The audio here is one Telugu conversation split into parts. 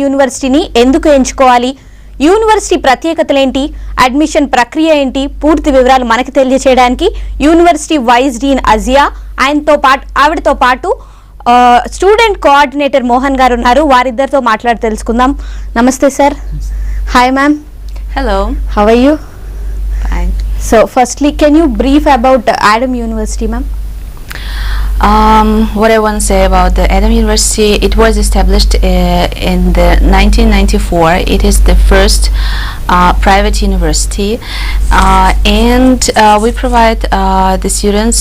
యూనివర్సిటీని ఎందుకు ఎంచుకోవాలి, యూనివర్సిటీ ప్రత్యేకతలేంటి, అడ్మిషన్ ప్రక్రియ ఏంటి, పూర్తి వివరాలు మనకి తెలియజేయడానికి యూనివర్సిటీ వైస్ డీన్ అజియా ఆవిడతో పాటు స్టూడెంట్ కోఆర్డినేటర్ మోహన్ గారు ఉన్నారు. వారిద్దరితో మాట్లాడి తెలుసుకుందాం. నమస్తే sir. Hi ma'am. Hello. How are you? Fine. So firstly, can you brief about Adam University, ma'am? What I want to say about the Adam University, it was established in the 1994. It is the first private university, and we provide the students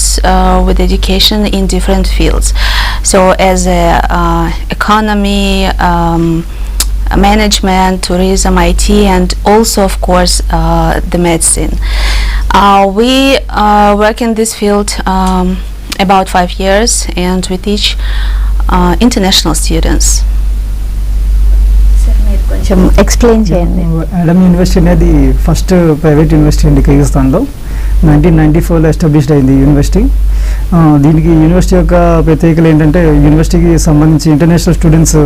with education in different fields. So as economy, management, tourism, IT, and also of course the medicine. We work in this field about 5 years, and we teach international students. Sir, మీరు కొంచెం ఎక్స్ప్లెయిన్ చేయండి. ఆడమ్ యూనివర్సిటీ అనేది ఫస్ట్ ప్రైవేట్ యూనివర్సిటీ అండి కిర్గిస్తాన్లో. 1994లో ఎస్టాబ్లిష్డ్ అయింది యూనివర్సిటీ. దీనికి యూనివర్సిటీ యొక్క ప్రత్యేకత ఏంటంటే యూనివర్సిటీకి సంబంధించి ఇంటర్నేషనల్ స్టూడెంట్స్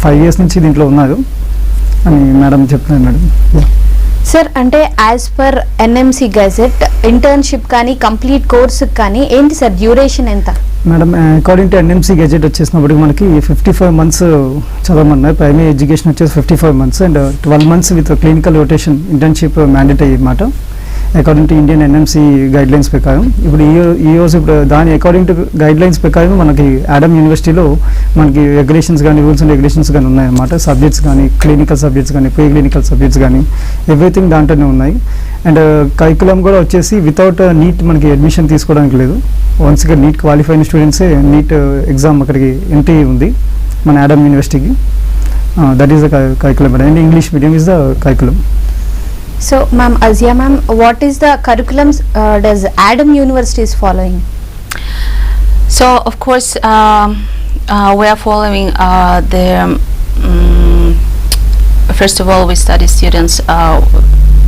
5 years నుంచి దీంట్లో ఉన్నారు అని మేడం చెప్తున్నారు మేడం. సార్, అంటే as per NMC gazette internship కానీ కంప్లీట్ కోర్సుకి కానీ ఏంటి సార్ డ్యూరేషన్ ఎంత? Madam according to NMC gazette వచ్చేసినప్పటికి మనకి 55 months చదవమన్నారు. ప్రైమరీ ఎడ్యుకేషన్ వచ్చేసి 55 months and 12 months with clinical rotation internship mandatory అన్నమాట according to Indian NMC guidelines ప్రకారం. ఇప్పుడు ఈ రోజు ఇప్పుడు దాని అకార్డింగ్ టు గైడ్ లైన్స్ ప్రకారం మనకి ఆడమ్ యూనివర్సిటీలో మనకి రెగ్యులేషన్స్ కానీ రూల్స్ అండ్ రెగ్యులేషన్స్ కానీ ఉన్నాయన్నమాట. సబ్జెక్ట్స్ కానీ క్లినికల్ సబ్జెక్ట్స్ కానీ ప్రీ క్లినికల్ సబ్జెక్ట్స్ కానీ ఎవ్రీథింగ్ దాంట్లోనే ఉన్నాయి. అండ్ కరికులం కూడా వచ్చేసి వితౌట్ నీట్ మనకి అడ్మిషన్ తీసుకోవడానికి లేదు. వన్స్ ఇక నీట్ క్వాలిఫై అయిన స్టూడెంట్సే నీట్ ఎగ్జామ్ అక్కడికి ఎంట్రీ ఉంది మన ఆడమ్ యూనివర్సిటీకి. That is the curriculum and English medium is the curriculum. So ma'am, Azia ma'am, what is the curriculum does Adam University is following? So of course we are following the first of all we study students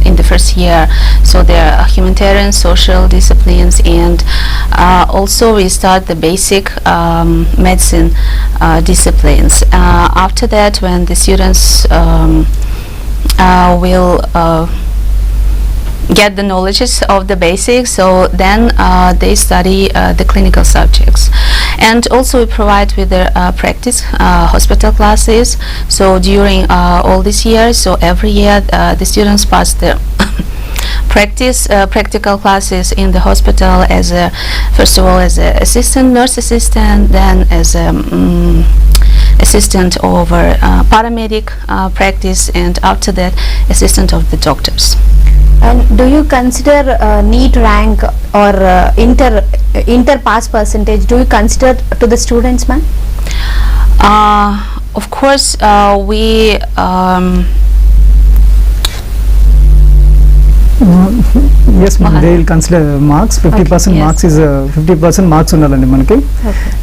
in the first year, so there are humanitarian, social disciplines, and also we start the basic medicine disciplines. After that, when the students will get the knowledges of the basics, so then they study the clinical subjects. And also we provide with the practice hospital classes. So during all these years, so every year the students pass the practical classes in the hospital as a, first of all as a assistant, nurse assistant, then as a assistant over paramedic practice, and after that assistant of the doctors. And do you consider NEET rank or inter pass percentage, do you consider to the students, ma'am? Of course we yes ma'am, they will consider marks. 50% yes. marks is 50% marks ఉండాలండి మనకి.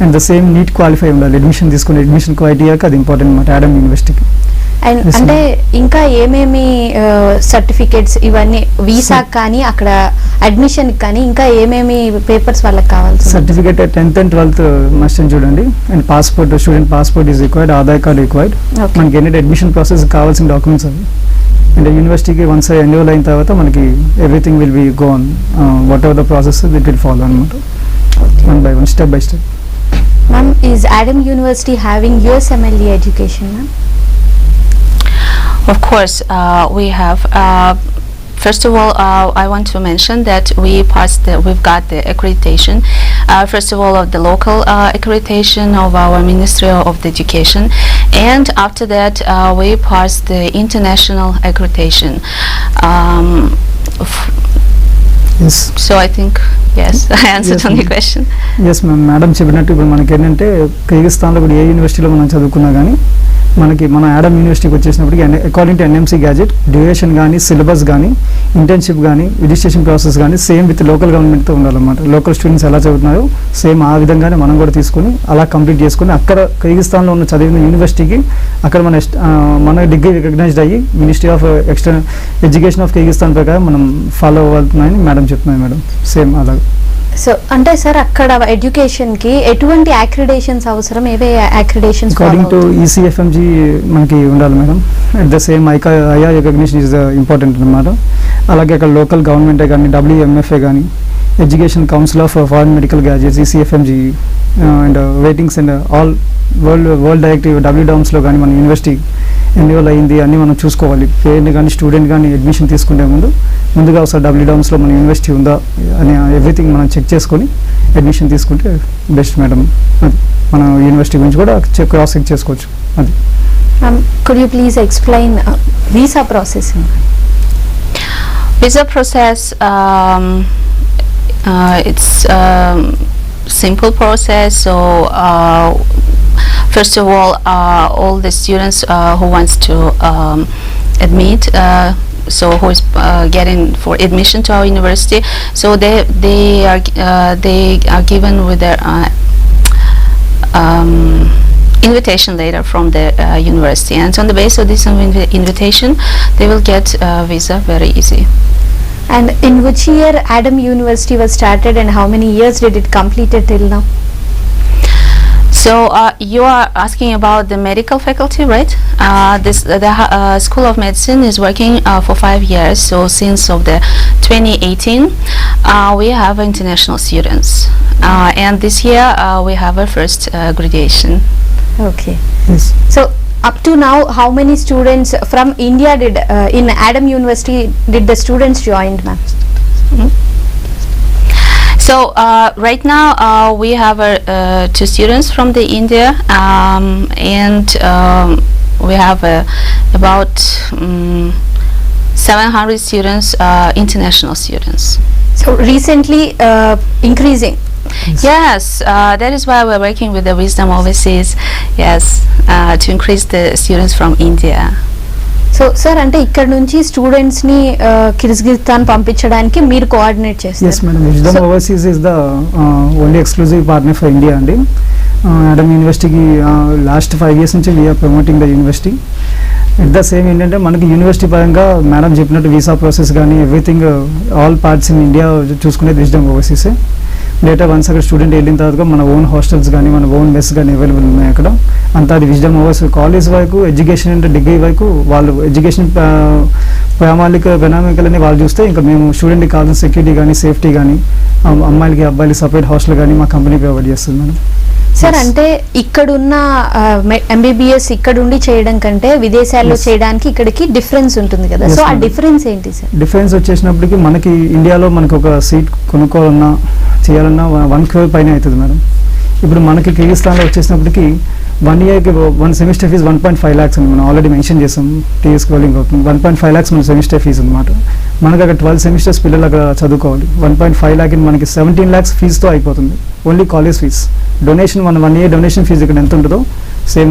And the same neat qualify ఉండాలి. అడ్మిషన్ తీసుకునే అడ్మిషన్ క్రైటీరియాకి అది ఇంపార్టెంట్ అన్నమాట ఆడమ్ యూనివర్సిటీకి. అండ్ అంటే ఇంకా ఏమేమి సర్టిఫికేట్స్ ఇవన్నీ వీసాకి కానీ అక్కడ అడ్మిషన్ కానీ ఇంకా ఏమేమి పేపర్స్ వాళ్ళకి కావాలి? Certificate 10th and 12th must అని చూడండి. And passport, student passport is required, Aadhaar card required. మనకి ఏంటంటే అడ్మిషన్ ప్రాసెస్ కావాల్సిన డాక్యుమెంట్స్ అవి. అండ్ యూనివర్సిటీకి వన్స్ ఎన్రోల్ అయిన తర్వాత మనకి everything will be go on whatever the process it will follow అనమాట, one by one, step by step. Ma'am, is Adam university having USMLE education ma'am? Of course we have. First of all, I want to mention that we've got the accreditation, first of all of the local accreditation of our Ministry of the Education, and after that we passed the international accreditation. Yes. So I think yes, I answered on your question. Yes ma'am, madam చెప్పినట్టు ఇప్పుడు మనకి ఏంటంటే కిర్గిస్తాన్లో కూడా ఏ యూనివర్సిటీలో మనం చదువుకున్నా కానీ మనకి మన ఆడమ్ యూనివర్సిటీకి వచ్చేసినప్పటికీ according to NMC gazette duration కానీ సిలబస్ కానీ ఇంటర్న్షిప్ కానీ రిజిస్ట్రేషన్ ప్రాసెస్ కానీ సేమ్ విత్ లోకల్ గవర్నమెంట్తో ఉండాలన్నమాట. లోకల్ స్టూడెంట్స్ ఎలా చదువుతున్నారో సేమ్ ఆ విధంగానే మనం కూడా తీసుకొని అలా కంప్లీట్ చేసుకొని అక్కడ కిర్గిస్తాన్లో ఉన్న చదివిన యూనివర్సిటీకి అక్కడ మన డిగ్రీ రికగ్నైజ్డ్ అయ్యి ministry of education of Kyrgyzstan ప్రకారం మనం ఫాలో అవుతున్నాయని మేడం చెప్తున్నాయి మేడం. సేమ్ అలా సో అంటే సార్ అక్కడ ఎడ్యుకేషన్ కి ఎటువంటి అక్రిడేషన్స్ అవసరం, ఏవే అక్రిడేషన్స్? అకార్డింగ్ టు ECFMG మనకి ఉండాలి madam. At the same IR recognition is important అనమాట. అలాగే అక్కడ లోకల్ గవర్నమెంటే కానీ, WMFA కానీ, education council of foreign medical graduates, ECFMG and weightings and all world directive WDOMSలో కానీ మన యూనివర్సిటీ ఎన్రోల్ అయింది అన్నీ మనం చూసుకోవాలి. పేరెంట్ కానీ స్టూడెంట్ కానీ అడ్మిషన్ తీసుకునే ముందుగా ఒకసారి WDOMSలో మన యూనివర్సిటీ ఉందా అని ఎవ్రీథింగ్ మనం చెక్ చేసుకొని అడ్మిషన్ తీసుకుంటే బెస్ట్ మేడం. అది మన యూనివర్సిటీ గురించి కూడా క్రాస్ చెక్ చేసుకోవచ్చు. అది could you please explain visa processing? Visa process, it's simple process. So first of all the students who wants to admit, so who is getting for admission to our university, so they are given with their invitation letter from the university, and on the basis of this invitation they will get visa very easy. And in which year Adam University was started and how many years did it completed till now? So you are asking about the medical faculty, right? The School of Medicine is working for 5 years. So since of the 2018, we have international students, and this year we have our first graduation. Okay. yes. So up to now, how many students from India did in Adam University did the students joined, ma'am? So right now we have 2 students from the India, and we have about 700 students, international students. So recently increasing. Yes, that is why we're working with the Wisdom Overseas, yes, to increase the students from India. So sir అంటే ఇక్కడ నుంచి స్టూడెంట్స్ ని కిర్గిజిస్తాన్ పంపించడానికి మీరు కోఆర్డినేట్ చేస్తారు? Yes madam, Wisdom Overseas is the only exclusive partner for India అండి. ఆడమ్ యూనివర్సిటీకి లాస్ట్ 5 years నుంచి we're promoting the university. At the same ఏంటంటే మనకి యూనివర్సిటీ పరంగా మేడం చెప్పినట్టు వీసా ప్రాసెస్ కానీ everything all parts in India చూసుకునేది విజ్డమ్ ఓవర్సీసే. లేటర్ వన్స్ అక్కడ స్టూడెంట్ వెళ్ళిన తర్వాత మన ఓన్ హాస్టల్స్ కానీ మన ఓన్ మెస్ కానీ అవైలబుల్ ఉన్నాయి అక్కడ. అంతా అది విజ్డమ్ ఓవర్సీస్ కాలేజ్ వరకు ఎడ్యుకేషన్ అంటే డిగ్రీ వరకు వాళ్ళు ఎడ్యుకేషన్ ప్రణాళికలని వాళ్ళు చూస్తే ఇంకా మేము స్టూడెంట్కి కావాల్సిన సెక్యూరిటీ కానీ సేఫ్టీ కానీ అమ్మాయిలకి అబ్బాయిలకి సపరేట్ హాస్టల్ కానీ మా కంపెనీ ప్రొవైడ్ చేస్తుంది మేడం. సార్ అంటే ఇక్కడున్న MBBS ఇక్కడుండి చేయడం కంటే విదేశాల్లో చేయడానికి ఇక్కడికి డిఫరెన్స్ ఉంటుంది కదా, సో ఆ డిఫరెన్స్ ఏంటి సార్? డిఫరెన్స్ వచ్చేసినప్పటికీ మనకి ఇండియాలో మనకు ఒక సీట్ కొనుక్కోవాలన్నా చేయాలన్నా 1 crore పైన అవుతుంది మేడం. ఇప్పుడు మనకి కిర్గిజిస్తాన్లో వచ్చేసినప్పటికీ 1 yearకి 1 semester ఫీజు 1.5 lakhs అని మనం ఆల్రెడీ మెన్షన్ చేసాం. టీఎస్ స్క్రోలింగ్ అవుతుంది 1.5 lakhs మన సెమిస్టర్ ఫీజు అనమాట. మనకి అక్కడ 12 semesters పిల్లలు అక్కడ చదువుకోవాలి. 1.5 lakh మనకి 17 lakhs ఫీజుతో అయిపోతుంది ఓన్లీ కాలేజ్ ఫీజ్. డొనేషన్ మన 1 year డొనేషన్ ఫీజు ఇక్కడ ఎంత ఉంటుందో సేమ్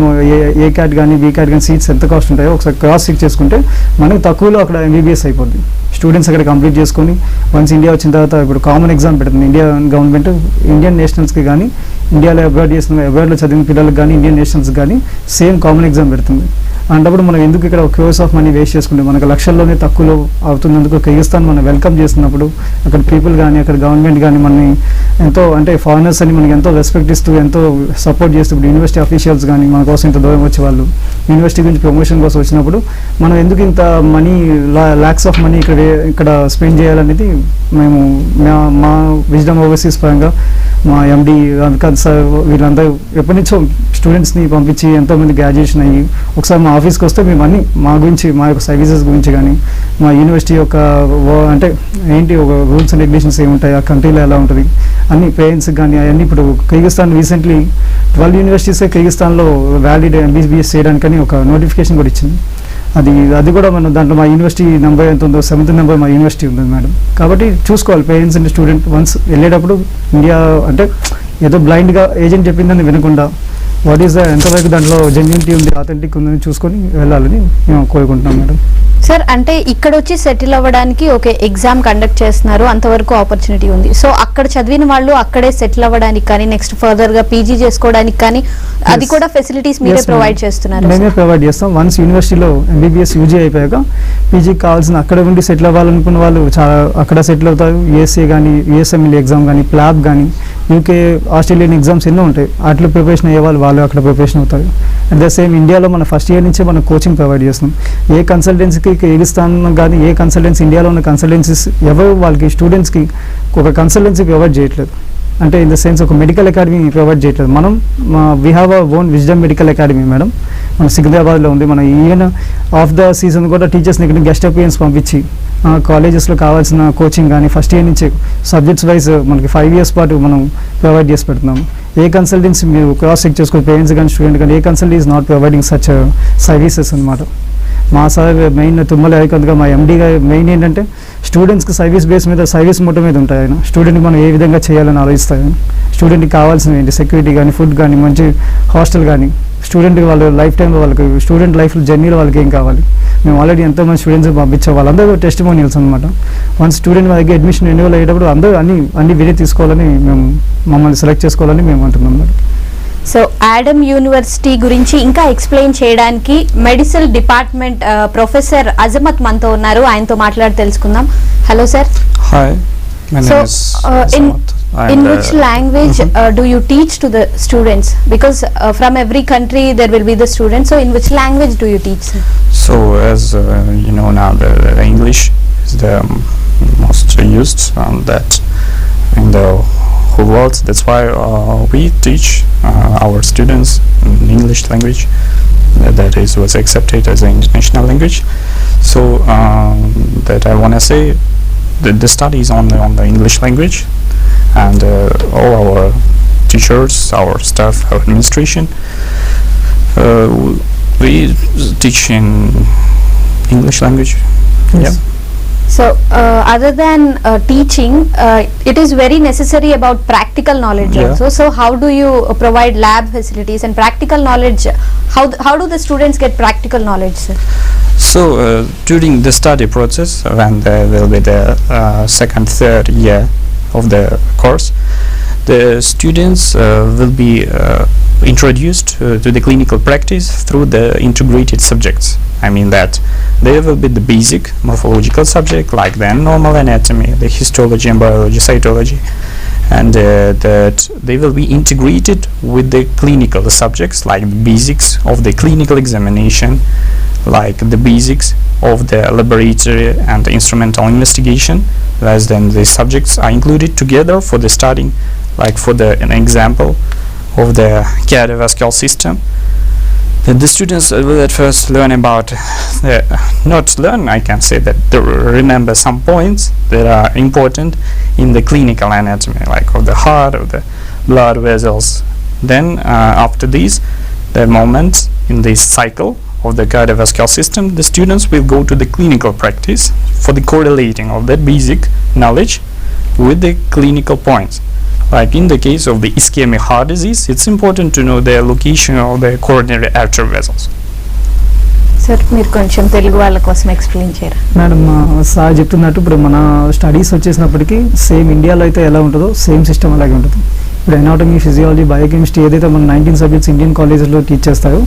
ఏ క్యాట్ కానీ బీ క్యాట్ కానీ సీట్స్ ఎంత కాస్ట్ ఉంటాయో ఒకసారి క్రాస్ చెక్ చేసుకుంటే మనకి తక్కువలో అక్కడ MBBS అయిపోద్ది. స్టూడెంట్స్ అక్కడ కంప్లీట్ చేసుకొని వన్స్ ఇండియా వచ్చిన తర్వాత ఇప్పుడు కామన్ ఎగ్జామ్ పెడుతుంది ఇండియా గవర్నమెంట్. ఇండియన్ నేషనల్స్కి కానీ ఇండియాలో అబ్రాడ్లో చదివిన పిల్లలకు కానీ ఇండియన్ నేషనల్స్ కానీ సేమ్ కామన్ ఎగ్జామ్ పెడుతుంది. అంటప్పుడు మనం ఎందుకు ఇక్కడ క్రోర్స్ ఆఫ్ మనీ వేస్ట్ చేసుకుంటే మనకు లక్షల్లోనే తక్కువలో అవుతున్నందుకు కిర్గిజిస్తాన్ మనం వెల్కమ్ చేస్తున్నప్పుడు అక్కడ పీపుల్ కానీ అక్కడ గవర్నమెంట్ కానీ మనని ఎంతో అంటే ఫారినర్స్ అని మనకి ఎంతో రెస్పెక్ట్ ఇస్తూ ఎంతో సపోర్ట్ చేస్తూ ఇప్పుడు యూనివర్సిటీ అఫీషియల్స్ కానీ మన కోసం ఇంత దూరం వచ్చే వాళ్ళు యూనివర్సిటీ గురించి ప్రమోషన్ కోసం వచ్చినప్పుడు మనం ఎందుకు ఇంత మనీ లాక్స్ ఆఫ్ మనీ ఇక్కడ స్పెండ్ చేయాలనేది మేము మా విజ్డమ్ ఓవర్సీస్ పరంగా మా MD రవికాంత్ సార్ వీళ్ళంతా ఎప్పటి నుంచో స్టూడెంట్స్ని పంపించి ఎంతోమంది గ్రాడ్యుయేషన్ అయ్యి ఒకసారి మా ఆఫీస్కి వస్తే మేము అన్నీ మా గురించి మా యొక్క సర్వీసెస్ గురించి కానీ మా యూనివర్సిటీ యొక్క అంటే ఏంటి ఒక రూల్స్ అండ్ రెగ్యులేషన్స్ ఏముంటాయి ఆ కంట్రీలో ఎలా ఉంటుంది అన్ని పేరెంట్స్కి కానీ అవన్నీ ఇప్పుడు కిర్గిజిస్తాన్ రీసెంట్లీ 12 యూనివర్సిటీసే కిర్గిజిస్తాన్లో వ్యాలిడ్ MBBS చేయడానికని ఒక నోటిఫికేషన్ కూడా ఇచ్చింది. అది కూడా మనం దాంట్లో మా యూనివర్సిటీ నెంబర్ ఎంత ఉందో 7th number మా యూనివర్సిటీ ఉంది మేడం. కాబట్టి చూసుకోవాలి పేరెంట్స్ అండ్ స్టూడెంట్ వన్స్ వెళ్ళేటప్పుడు ఇండియా అంటే ఏదో బ్లైండ్గా ఏజెంట్ చెప్పిందని వినకుండా వాట్ ఈస్ ఎంతవరకు దాంట్లో జెన్యూనిటీ ఉంది, ఆథెంటిక్ ఉందని చూసుకొని వెళ్ళాలని మేము కోరుకుంటున్నాం మేడం. సార్ అంటే ఇక్కడ వచ్చి సెటిల్ అవ్వడానికి ఒక ఎగ్జామ్ కండక్ట్ చేస్తున్నారు, అంతవరకు ఆపర్చునిటీ ఉంది. సో అక్కడ చదివిన వాళ్ళు అక్కడే సెటిల్ అవ్వడానికి కానీ నెక్స్ట్ ఫర్దర్ గా పీజీ చేసుకోవడానికి కానీ అది కూడా ఫెసిలిటీస్ మీరే ప్రొవైడ్ చేస్తున్నారు? మేమే ప్రొవైడ్ చేస్తాం. వన్స్ యూనివర్సిటీలో MBBS యూజీ అయిపోయాక పీజీకి కావాల్సిన అక్కడ ఉండి సెటిల్ అవ్వాలనుకున్న వాళ్ళు చాలా అక్కడ సెటిల్ అవుతారు. USA కానీ USMLE ఎగ్జామ్ కానీ ప్లాబ్ కానీ UK ఆస్ట్రేలియన్ ఎగ్జామ్స్ ఎన్నో ఉంటాయి, వాటిలో ప్రిపరేషన్ అయ్యే వాళ్ళు అక్కడ ప్రిపరేషన్ అవుతారు. అట్ ద సేమ్ ఇండియాలో మన ఫస్ట్ ఇయర్ నుంచే మనం కోచింగ్ ప్రొవైడ్ చేస్తాం. ఏ కన్సల్టెన్సీకి ఏగిస్తాను కానీ ఏ కన్సల్టెన్సీ ఇండియాలో ఉన్న కన్సల్టెన్సీస్ ఎవరు వాళ్ళకి స్టూడెంట్స్కి ఒక కన్సల్టెన్సీ ప్రొవైడ్ చేయట్లేదు. అంటే ఇన్ ద సెన్స్ ఒక మెడికల్ అకాడమీ ప్రొవైడ్ చేయట్లేదు. మనం we have a own wisdom medical academy madam, మన సికింద్రాబాద్లో ఉంది. మన ఈవెన్ ఆఫ్ ద సీజన్ కూడా టీచర్స్ని ఇక్కడ గెస్ట్ అపియరెన్స్ పంపించి కాలేజెస్లో కావాల్సిన కోచింగ్ కానీ ఫస్ట్ ఇయర్ నుంచి సబ్జెక్ట్స్ వైజ్ మనకి 5 years పాటు మనం ప్రొవైడ్ చేసి పెడుతున్నాము. ఏ కన్సల్టెన్సీ మీరు క్రాస్ చెక్ చేసుకోవాలి, పేరెంట్స్ కానీ స్టూడెంట్ కానీ ఏ consultancy is not providing such services అనమాట. మా సార్ మెయిన్ తుమ్మల హరికంత్గా మా MD గారు మెయిన్ ఏంటంటే స్టూడెంట్స్కి సర్వీస్ బేస్ మీద సర్వీస్ మొత్తం మీద ఉంటాయి. ఆయన స్టూడెంట్కి మనం ఏ విధంగా చేయాలని ఆలోచిస్తాయి. స్టూడెంట్కి కావాల్సినవి ఏంటి, సెక్యూరిటీ కానీ ఫుడ్ కానీ మంచి హాస్టల్ కానీ స్టూడెంట్కి వాళ్ళ లైఫ్ టైంలో వాళ్ళకి స్టూడెంట్ లైఫ్ జర్నీలో వాళ్ళకి ఏం కావాలి. మేము ఆల్రెడీ ఎంతోమంది స్టూడెంట్స్ పంపించాం, వాళ్ళందరూ టెస్టిమోనియల్స్ అనమాట. వన్ స్టూడెంట్ మా దగ్గర అడ్మిషన్ రెన్యువల్ అయ్యేటప్పుడు అందరూ అన్ని వినే తీసుకోవాలని మమ్మల్ని సెలెక్ట్ చేసుకోవాలని మేము అంటున్నాం మేడం. సో ఆడమ్ యూనివర్సిటీ గురించి ఇంకా ఎక్స్ప్లెయిన్ చేయడానికి మెడిసిన్ డిపార్ట్మెంట్ ప్రొఫెసర్ అజమత్ మనతో ఉన్నారు, ఆయనతో మాట్లాడి తెలుసుకుందాం. Hello sir. Hi, my name is Azmat. In which language do you teach to the students? Because from every country there will be the students. So in which language do you teach? So as you know now, the English is the most used that in the whole world. That's why we teach our students in English language. That was accepted as an international language. So that I want to say that the study is on the English language, and all our teachers, our staff, our administration, we teach in English language. Yes. Yeah. So other than teaching, it is very necessary about practical knowledge Yeah. also. So how do you provide lab facilities and practical knowledge? How do the students get practical knowledge, sir? So during the study process, when there will be the second, third year of the course, the students will be introduced to the clinical practice through the integrated subjects. I mean that there will be the basic morphological subject like the normal anatomy, the histology and biology, cytology, and that they will be integrated with the clinical subjects like the basics of the clinical examination, like the basics of the laboratory and the instrumental investigation. Whereas then the subjects are included together for the studying, like for an example of the cardiovascular system. The students will at first learn about, not learn, I can say that they remember some points that are important in the clinical anatomy, like of the heart, of the blood vessels. Then after these, the moments in this cycle of the cardiovascular system, the students will go to the clinical practice for the correlating of that basic knowledge with the clinical points. Like in the case of the ischemic heart disease, it's important to know the location of the coronary artery vessels. Sir మీరు కొంచెం తెలుగు వాళ్ళ కోసం ఎక్స్ప్లెయిన్ చేయరా? మేడం సార్ చెప్తున్నట్టు ఇప్పుడు మన స్టడీస్ వచ్చేసినప్పటికీ సేమ్ ఇండియాలో అయితే ఎలా ఉంటుందో సేమ్ సిస్టమ్ అలాగే ఉంటుంది. ఇప్పుడు ఎనాటమీ, ఫిజియాలజీ, బయోకెమిస్ట్రీ ఏదైతే మన 19 సబ్జెక్ట్స్ ఇండియన్ కాలేజెస్లో టీచ్ చేస్తారో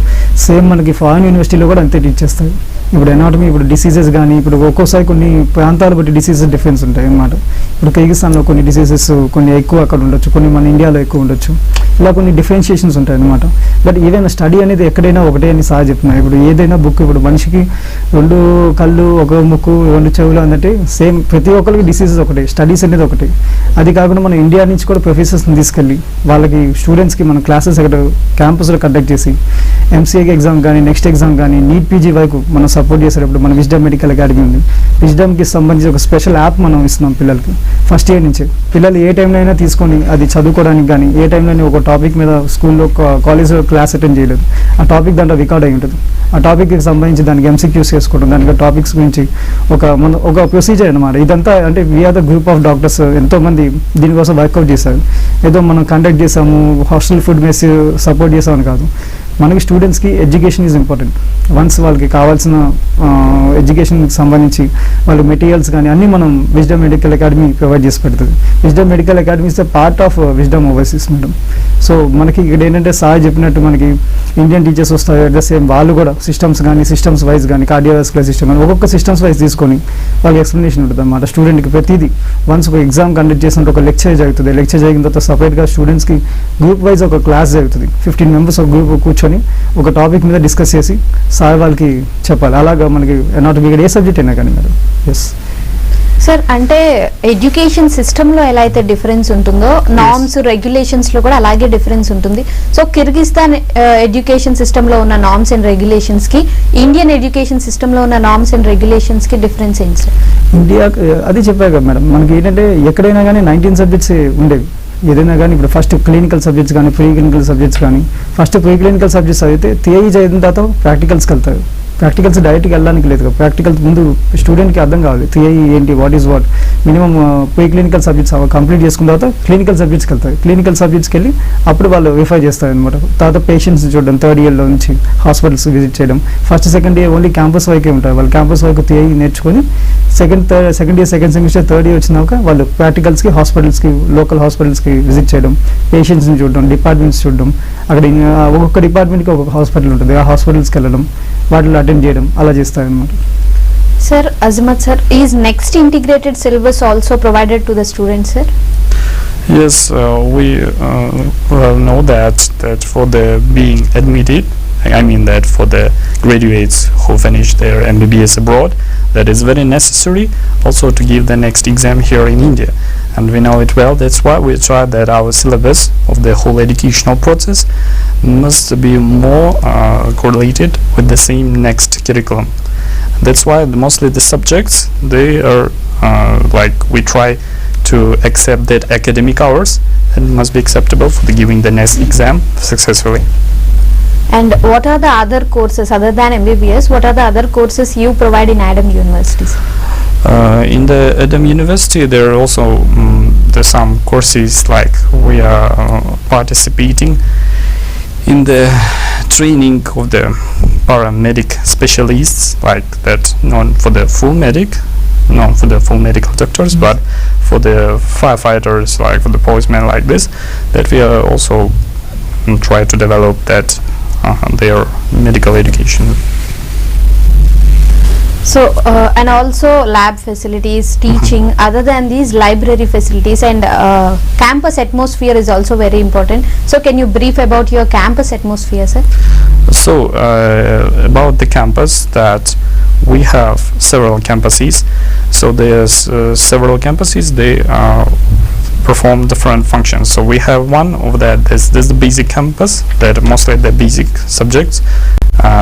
సేమ్ మనకి ఫారిన్ యూనివర్సిటీలో కూడా అంతే టీచ్ చేస్తారు. ఇప్పుడు ఎనాటమీ, ఇప్పుడు డిసీజెస్ కానీ ఇప్పుడు ఒక్కోసారి కొన్ని ప్రాంతాలు బట్టి డిసీజెస్ డిఫరెన్స్ ఉంటాయి అన్నమాట. ఇప్పుడు కిర్గిస్తాన్లో కొన్ని డిసీజెస్ కొన్ని ఎక్కువ అక్కడ ఉండొచ్చు, కొన్ని మన ఇండియాలో ఎక్కువ ఉండొచ్చు, ఇలా కొన్ని డిఫరెన్షియేషన్స్ ఉంటాయి అన్నమాట. బట్ ఈవెన్ స్టడీ అనేది ఎక్కడైనా ఒకటే అని సార్ చెప్తున్నారు. ఇప్పుడు ఏదైనా బుక్, ఇప్పుడు మనిషికి 2 కళ్ళు, 1 ముక్కు, 2 చెవులు అన్నట్టు సేమ్ ప్రతి ఒక్కరికి డిసీజెస్ ఒకటే, స్టడీస్ అనేది ఒకటి. అది కాకుండా మన ఇండియా నుంచి కూడా ప్రొఫెసర్స్ని తీసుకెళ్ళి వాళ్ళకి స్టూడెంట్స్కి మన క్లాసెస్ అక్కడ క్యాంపస్లో కండక్ట్ చేసి MCA ఎగ్జామ్ కానీ నెక్స్ట్ ఎగ్జామ్ కానీ నీట్ PG వరకు మనం సపోర్ట్ చేసేటప్పుడు మన విజ్డమ్ మెడికల్ అకాడమీ ఉంది. విజ్డమ్కి సంబంధించి ఒక స్పెషల్ యాప్ మనం ఇస్తున్నాం పిల్లలకి. ఫస్ట్ ఇయర్ నుంచి పిల్లలు ఏ టైంలో అయినా తీసుకొని అది చదువుకోవడానికి కానీ ఏ టైంలో ఒక టాపిక్ మీద స్కూల్లో కాలేజ్లో క్లాస్ అటెండ్ చేయలేదు, ఆ టాపిక్ దాంట్లో రికార్డ్ అయి ఉంటుంది. ఆ టాపిక్కి సంబంధించి దానికి ఎంసీక్యూస్ చేసుకోవడం, దానికి టాపిక్స్ గురించి ఒక ప్రొసీజర్ అనమాట ఇదంతా. అంటే we're the group of doctors ఎంతోమంది దీనికోసం వర్కౌట్ చేశారు. ఏదో మనం కండక్ట్ చేసాము, హాస్టల్ ఫుడ్ మెస్ సపోర్ట్ చేసామని కాదు. మనకి స్టూడెంట్స్కి ఎడ్యుకేషన్ ఈజ్ ఇంపార్టెంట్. వన్స్ వాళ్ళకి కావాల్సిన ఎడ్యుకేషన్కి సంబంధించి వాళ్ళ మెటీరియల్స్ కానీ అన్నీ మనం విజ్డమ్ మెడికల్ అకాడమీ ప్రొవైడ్ చేసి పెడుతుంది. Wisdom medical academy is the part of wisdom overseas madam. So మనకి ఇక్కడ ఏంటంటే సార్ చెప్పినట్టు మనకి ఇండియన్ టీచర్స్ వస్తారు, అట్ ద సేమ్ వాళ్ళు కూడా సిస్టమ్స్ కానీ సిస్టమ్స్ వైజ్ కానీ కార్డియోవాస్కులర్ సిస్టమ్ కానీ ఒక్కొక్క సిస్టమ్స్ వైజ్ తీసుకొని వాళ్ళకి ఎక్స్ప్లెనేషన్ ఉంటుంది అన్నమాట. స్టూడెంట్కి ప్రతిదీ వన్స్ ఒక ఎగ్జామ్ కండక్ట్ చేసినట్టు ఒక లెక్చర్ జరుగుతుంది. లెక్చర్ జరిగిన తర్వాత సపరేట్గా స్టూడెంట్స్కి గ్రూప్ వైజ్ ఒక క్లాస్ జరుగుతుంది. 15 మెంబర్స్ ఒక గ్రూప్ కూర్చొని ఒక టాపిక్ మీద డిస్కస్ చేసి సార్ వాళ్ళకి చెప్పాలి. అలాగా మనకి నాట్ ఇక్కడ ఏ సబ్జెక్ట్ అయినా కానీ మేడం. ఎస్ సార్, అంటే ఎడ్యుకేషన్ సిస్టంలో ఎలా అయితే డిఫరెన్స్ ఉంటుందో నార్మ్స్ రెగ్యులేషన్స్లో కూడా అలాగే డిఫరెన్స్ ఉంటుంది. సో కిర్గిస్తాన్ ఎడ్యుకేషన్ సిస్టంలో ఉన్న నార్మ్స్ అండ్ రెగ్యులేషన్స్కి ఇండియన్ ఎడ్యుకేషన్ సిస్టంలో ఉన్న నార్మ్స్ అండ్ రెగ్యులేషన్స్కి డిఫరెన్స్ ఏంటి సార్? ఇండియా అది చెప్పారు కదా మేడం, మనకి ఏంటంటే ఎక్కడైనా కానీ 19 సబ్జెక్ట్స్ ఉండేవి. ఏదైనా కానీ ఇప్పుడు ఫస్ట్ క్లినికల్ సబ్జెక్ట్స్ కానీ ప్రీ క్లినికల్ సబ్జెక్ట్స్ కానీ ఫస్ట్ ప్రీ క్లినికల్ సబ్జెక్ట్స్ అయితే థియరీ చదివిన తర్వాత ప్రాక్టికల్స్కి వెళ్తారు. ప్రాక్టికల్స్ డైరెక్ట్గా వెళ్ళడానికి లేదు కదా, ప్రాక్టికల్స్ ముందు స్టూడెంట్కి అర్థం కావాలి థియరీ ఏంటి, what is what. Minimum pre clinical subjects complete చేసుకున్న తర్వాత క్లినికల్ సబ్జెక్ట్స్కి వెళ్తారు. క్లినికల్ సబ్జెక్ట్స్కి వెళ్ళి అప్పుడు వాళ్ళు రిఫర్ చేస్తారు అనమాట. తర్వాత పేషెంట్స్ చూడడం, థర్డ్ ఇయర్లో నుంచి హాస్పిటల్స్ విజిట్ చేయడం. First second year only campus వరకే ఉంటారు. వాళ్ళు క్యాంపస్ వరకు థియరీ నేర్చుకొని second year second semester third year వచ్చినాక వాళ్ళు ప్రాక్టికల్స్కి హాస్పిటల్స్కి లోకల్ హాస్పిటల్స్కి విజిట్ చేయడం, పేషెంట్స్ని చూడడం, డిపార్ట్మెంట్స్ చూడడం. అక్కడ ఒక్కొక్క డిపార్ట్మెంట్కి ఒక్కొక్క హాస్పిటల్ ఉంటుంది, ఆ హాస్పిటల్స్కి వెళ్ళడం, వాటిలో అటెండ్ చేయడం అలా చేస్తారనమాట. Sir, Azmat sir, is next integrated syllabus also provided to the students, sir? Yes, we know that for the being admitted, I mean that for the graduates who finish their MBBS abroad, that is very necessary also to give the next exam here in India. And we know it well, that's why we try that our syllabus of the whole educational process must be more correlated with the same next curriculum. That's why mostly the subjects, they are like we try to accept that academic hours and must be acceptable for the giving the next exam successfully. And what are the other courses other than MBBS? What are the other courses you provide in Adam universities? In the Adam University, there are also there's some courses like we are participating in the training of the paramedic specialists, like that known for the full medical doctors, but for the firefighters, like for the policemen, like this, that we are also try to develop that their medical education. So and also lab facilities, teaching, other than these library facilities and campus atmosphere is also very important. So can you brief about your campus atmosphere, sir? So about the campus, that we have several campuses. So there's several campuses, they perform different functions. So we have one of that, there's the basic campus, that mostly the basic subjects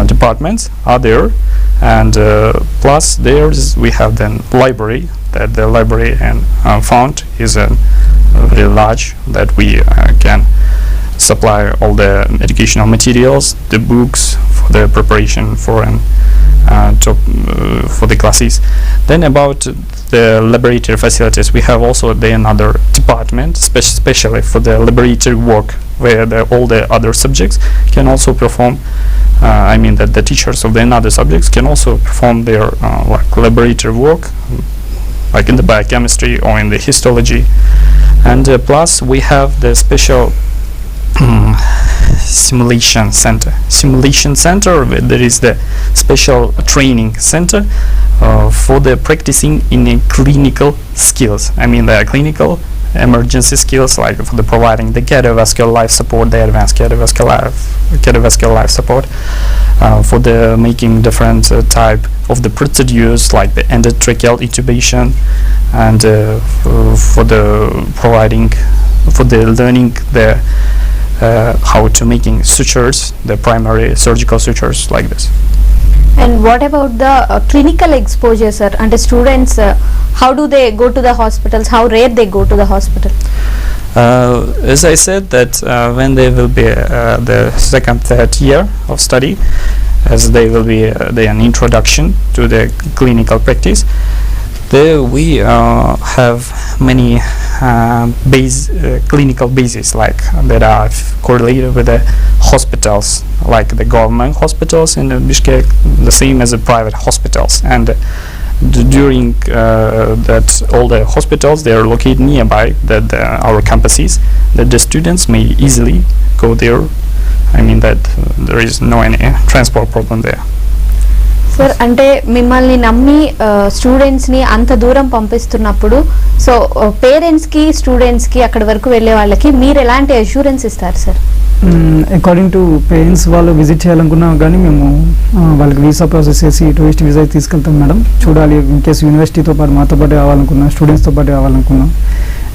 departments are there, and plus we have then library, that the library and font is very large, that we can supply all the educational materials, the books for the preparation for for the classes. Then about the laboratory facilities, we have also another department especially for the laboratory work, where all the other subjects can also perform. I mean that the teachers of the other subjects can also perform their like laboratory work, like in the biochemistry or in the histology. And plus we have the special simulation center, where there is the special training center for the practicing in a clinical skills. I mean the clinical emergency skills, like for the providing the cardiovascular life support, the advanced cardiovascular life support, for the making different type of the procedures, like the endotracheal intubation, and for the providing for the learning the how to making sutures, the primary surgical sutures like this. And what about the clinical exposure, sir? And the students, how do they go to the hospitals? How rare they go to the hospital? As I said that when they will be the second, third year of study, as they will be an introduction to the clinical practice, there we have many clinical bases like that are correlated with the hospitals, like the government hospitals in Bishkek, the same as the private hospitals. And during that all the hospitals, they are located nearby our campuses, that the students may easily go there. I mean that there is no any transport problem there. Sir అంటే మిమ్మల్ని నమ్మి స్టూడెంట్స్ని అంత దూరం పంపిస్తున్నప్పుడు సో పేరెంట్స్కి స్టూడెంట్స్కి అక్కడి వరకు వెళ్ళే వాళ్ళకి మీరు ఎలాంటి అష్యూరెన్స్ ఇస్తారు సార్? అకార్డింగ్ టు పేరెంట్స్ వాళ్ళు విజిట్ చేయాలనుకున్నా కానీ మేము వాళ్ళకి వీసా ప్రాసెస్ చేసి టూరిస్ట్ వీసా తీసుకెళ్తాం మేడం. చూడాలి ఇన్ కేసు యూనివర్సిటీతో పాటు మాతో పాటు రావాలనుకున్నా, స్టూడెంట్స్తో పాటు రావాలనుకున్నా.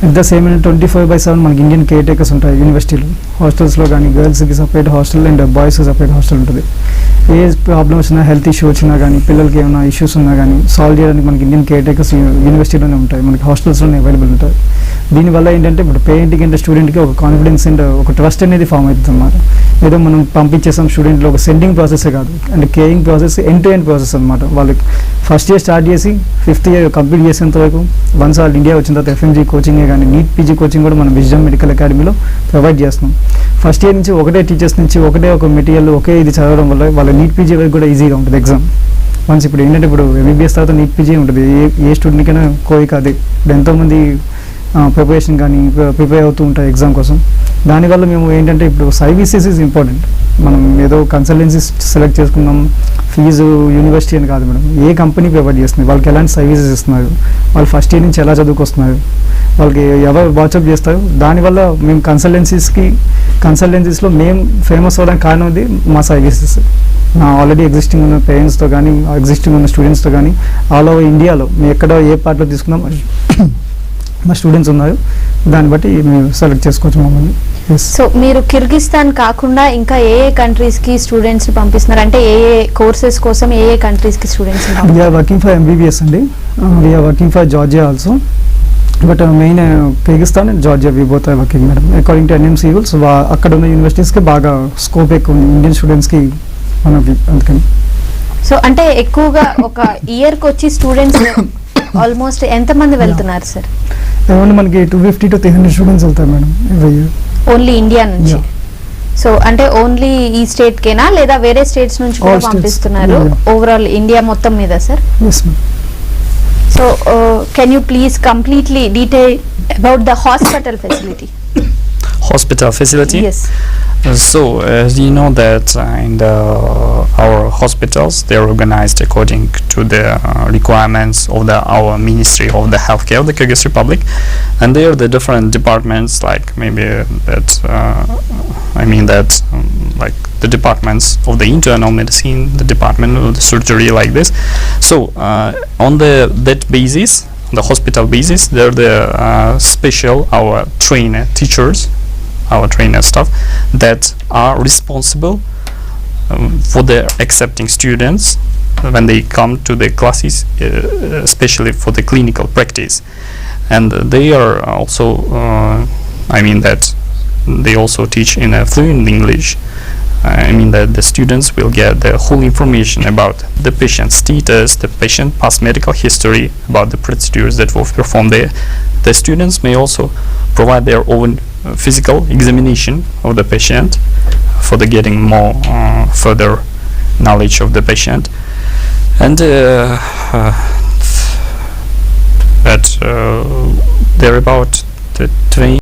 అట్ ద సేమ్ 24/7 మనకి ఇండియన్ కేర్ టేకర్స్ ఉంటాయి యూనివర్సిటీలో. హాస్టల్స్లో కానీ గర్ల్స్కి సపరేట్ హాస్టల్ అండ్ బాయ్స్కి సపరేట్ హాస్టల్ ఉంటుంది. ఏ ప్రాబ్లమ్ వచ్చినా, హెల్త్ ఇష్యూ వచ్చినా కానీ, పిల్లలకి ఏమైనా ఇష్యూస్ ఉన్నా కానీ సాల్వ్ చేయడానికి మనకి ఇండియన్ కేర్ టేకర్స్ యూనివర్సిటీలోనే ఉంటాయి, మనకి హాస్టల్స్లోనే అవైలబుల్ ఉంటాయి. దీనివల్ల ఏంటంటే ఇప్పుడు పేరెంట్కి అంటే స్టూడెంట్కి ఒక కాన్ఫిడెన్స్ అండ్ ఒక ట్రస్ట్ అనేది ఫామ్ అవుతుంది అన్నమాట. ఏదో మనం పంపించేసాం స్టూడెంట్లో ఒక సెండింగ్ ప్రాసెసే కాదు, and caring process end to end process అనమాట. వాళ్ళకి ఫస్ట్ ఇయర్ స్టార్ట్ చేసి 5th ఇయర్ కంప్లీట్ చేసేంత వరకు వన్స్ వాళ్ళు ఇండియా వచ్చిన తర్వాత ఎఫ్ఎంజీ కోచింగే కానీ నీట్ పీజీ కోచింగ్ కూడా మనం విజ్డమ్ మెడికల్ అకాడమీలో ప్రొవైడ్ చేస్తున్నాం. ఫస్ట్ ఇయర్ నుంచి ఒకటే టీచర్స్ నుంచి ఒకటే ఒక మెటీరియల్ ఒకే ఇది చదవడం వల్ల వాళ్ళ నీట్ పీజీ వరకు కూడా ఈజీగా ఉంటుంది ఎగ్జామ్. వన్స్ ఇప్పుడు ఏంటంటే ఇప్పుడు MBBS తర్వాత నీట్ పీజీ ఉంటుంది, ఏ స్టూడెంట్కైనా కోరిక అది. ఇప్పుడు ఎంతోమంది ప్రిపరేషన్ కానీ ప్రిపేర్ అవుతూ ఉంటాయి ఎగ్జామ్ కోసం. దానివల్ల మేము ఏంటంటే ఇప్పుడు సర్వీసెస్ ఈజ్ ఇంపార్టెంట్. మనం ఏదో కన్సల్టెన్సీస్ సెలెక్ట్ చేసుకున్నాం, ఫీజు యూనివర్సిటీ అని కాదు మేడం. ఏ కంపెనీ ప్రొవైడ్ చేస్తుంది, వాళ్ళకి ఎలాంటి సర్వీసెస్ ఇస్తున్నారు, వాళ్ళు ఫస్ట్ ఇయర్ నుంచి ఎలా చదువుకొస్తున్నారు, వాళ్ళకి ఎవరు వాట్సాప్ చేస్తారు. దానివల్ల మేము కన్సల్టెన్సీస్లో మేము ఫేమస్ అవ్వడానికి కారణం అది మా సర్వీసెస్. ఆల్రెడీ ఎగ్జిస్టింగ్ ఉన్న పేరెంట్స్తో కానీ, ఎగ్జిస్టింగ్ ఉన్న స్టూడెంట్స్తో కానీ ఆల్ ఓవర్ ఇండియాలో మేము ఎక్కడ ఏ పార్ట్లో తీసుకున్నాం మా స్టూడెంట్స్ ఉన్నారు. దాన్ని బట్టి మేము సెలెక్ట్ చేసుకోవచ్చు మమ్మల్ని. సో మీరు కిర్గిస్తాన్ కాకుండా ఇంకా ఏ కంట్రీస్కి స్టూడెంట్స్ పంపిస్తున్నారు? అంటే ఏ కోర్సెస్ కోసం ఏ కంట్రీస్కి students? We're working for MBBS అండి. We're working for Georgia also, but main Kyrgyzstan and Georgia we both are working madam. According to NMC rules అక్కడ ఉన్న యూనివర్సిటీస్కి బాగా స్కోప్ ఎక్కువ ఉంది ఇండియన్ స్టూడెంట్స్కి మనకి, అందుకని. సో అంటే ఎక్కువగా ఒక ఇయర్కి వచ్చి స్టూడెంట్స్ ఆల్మోస్ట్ ఎంతమంది వెళ్తున్నారు సార్? అరౌండ్ మనకి 250 to 300 స్టూడెంట్స్ వెళ్తారు madam every year. Only India నుంచి? సో అంటే ఓన్లీ ఈ స్టేట్ కేనా లేదా వేరే స్టేట్స్ నుంచి కూడా పంపిస్తున్నారు? ఓవరాల్ ఇండియా మొత్తం మీద sir? Yes ma'am. So can you please completely detail about the hospital facility? Hospital facility? Yes. So as you know that in our hospitals they are organized according to the requirements of our Ministry of the Healthcare of the Kyrgyz Republic, and there are the different departments like maybe that like the departments of the internal medicine, the department of the surgery, like this. So on that basis, the hospital basis, there are the special our trainer teachers, our trainer staff that are responsible for the accepting students when they come to the classes, especially for the clinical practice. And they are also they also teach in a fluent English. That the students will get the whole information about the patient status, the patient past medical history, about the procedures that will perform there. The students may also provide their own physical examination of the patient for the getting more further knowledge of the patient, and they're about the 20.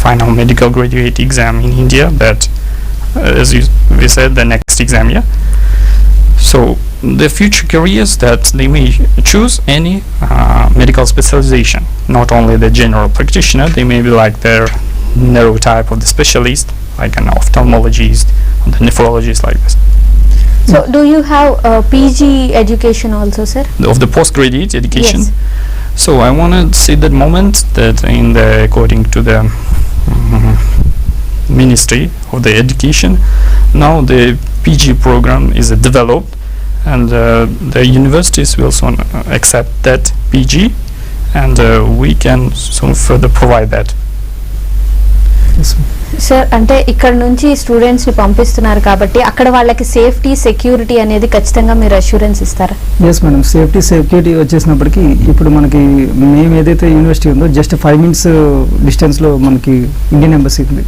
final medical graduate exam in India, that we said, the next exam, yeah. So the future careers that they may choose any medical specialization, not only the general practitioner, they may be like their narrow type of the specialist, like an ophthalmologist, or the nephrologist, like this. So do you have PG education also, sir? Of the postgraduate education. Yes. So I want to see that moment that according to the Ministry of the Education, now the PG program is developed, and the universities will soon accept that PG, and we can soon further provide that. Sir అంటే ఇక్కడ నుంచి స్టూడెంట్స్ ని పంపిస్తున్నారు కాబట్టి అక్కడ వాళ్ళకి సేఫ్టీ సెక్యూరిటీ అనేది ఖచ్చితంగా మీరు అష్యూరెన్స్ ఇస్తారా? ఎస్ మేడం, సేఫ్టీ సెక్యూరిటీ వచ్చేసినప్పటికీ ఇప్పుడు మనకి మేము ఏదైతే యూనివర్సిటీ ఉందో జస్ట్ 5 minutes డిస్టెన్స్లో మనకి ఇండియన్ ఎంబసీ ఉంది.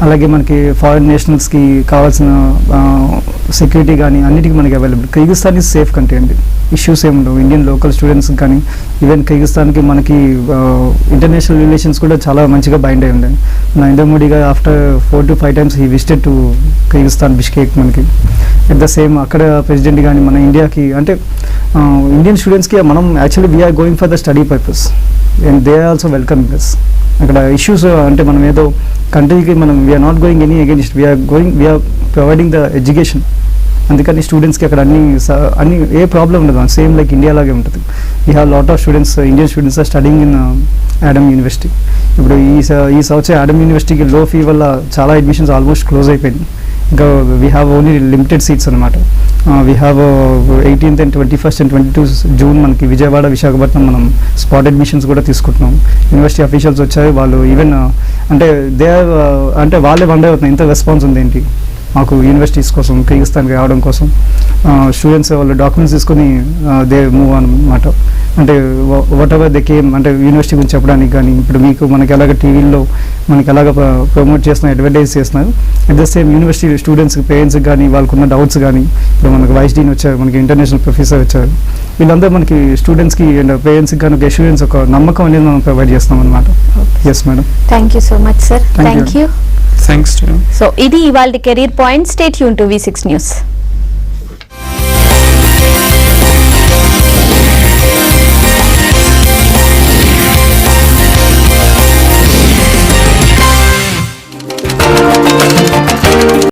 అలాగే మనకి ఫారిన్ నేషనల్స్కి కావాల్సిన సెక్యూరిటీ కానీ అన్నిటికీ మనకి available. Kyrgyzstan is safe country అండి, ఇష్యూస్ ఏమి ఉండవు. ఇండియన్ లోకల్ స్టూడెంట్స్కి కానీ ఈవెన్ కిర్గిస్తాన్కి మనకి ఇంటర్నేషనల్ రిలేషన్స్ కూడా చాలా మంచిగా బైండ్ అయి ఉందండి. నరేంద్ర మోడీ గారు after 4 to 5 times he visited to Kyrgyzstan Bishkek. మనకి అట్ ద సేమ్ అక్కడ ప్రెసిడెంట్ కానీ మన ఇండియాకి అంటే ఇండియన్ స్టూడెంట్స్కి మనం actually we're going for the study purpose and they are also welcoming this. అక్కడ ఇష్యూస్ అంటే మనం ఏదో కంట్రీకి మనం we're not going any against, we're providing the education. అందుకని స్టూడెంట్స్కి అక్కడ అన్ని ఏ ప్రాబ్లం ఉండదు, సేమ్ లైక్ ఇండియా లాగే ఉంటుంది. We have lot of students, Indian students are studying in Adam university. ఇప్పుడు ఈ సంవత్సరం యాడమ్ యూనివర్సిటీకి లో ఫీ వల్ల చాలా అడ్మిషన్స్ ఆల్మోస్ట్ క్లోజ్ అయిపోయింది. ఇంకా we have only limited seats అనమాట. We have 18th and 21st and 22 June మనకి విజయవాడ, విశాఖపట్నం మనం స్పాట్ అడ్మిషన్స్ కూడా తీసుకుంటున్నాం. యూనివర్సిటీ అఫీషియల్స్ వచ్చారు, వాళ్ళు ఈవెన్ అంటే అంటే వాళ్ళే వండే అవుతున్నాయి, ఇంత రెస్పాన్స్ ఉంది ఏంటి మాకు యూనివర్సిటీస్ కోసం కిర్గిస్తాన్కి రావడం కోసం. స్టూడెంట్స్ వాళ్ళు డాక్యుమెంట్స్ తీసుకొని దే మూవ్ అనమాట. అంటే వాట్ ఎవర్ దే కేమ్ అంటే యూనివర్సిటీ గురించి చెప్పడానికి కానీ, ఇప్పుడు మనకి ఎలాగ టీవీల్లో మనకి ఎలాగ ప్రమోట్ చేస్తున్నారు, అడ్వర్టైజ్ చేస్తున్నారు. అట్ ద సేమ్ యూనివర్సిటీ స్టూడెంట్స్కి, పేరెంట్స్కి కానీ వాళ్ళకున్న డౌట్స్ కానీ, ఇప్పుడు మనకి వైస్ డీన్ వచ్చారు, మనకి ఇంటర్నేషనల్ ప్రొఫెసర్ వచ్చారు, వీళ్ళందరూ మనకి స్టూడెంట్స్కి అండ్ పేరెంట్స్కి కానీ ఒక అష్యూరెన్స్, ఒక నమ్మకం అనేది మనం ప్రొవైడ్ చేస్తాం అనమాట. Yes madam, thank you so much sir. Thank you. Thanks to you. So ఇది ఇవాళ career point. Stay tune to V6 News.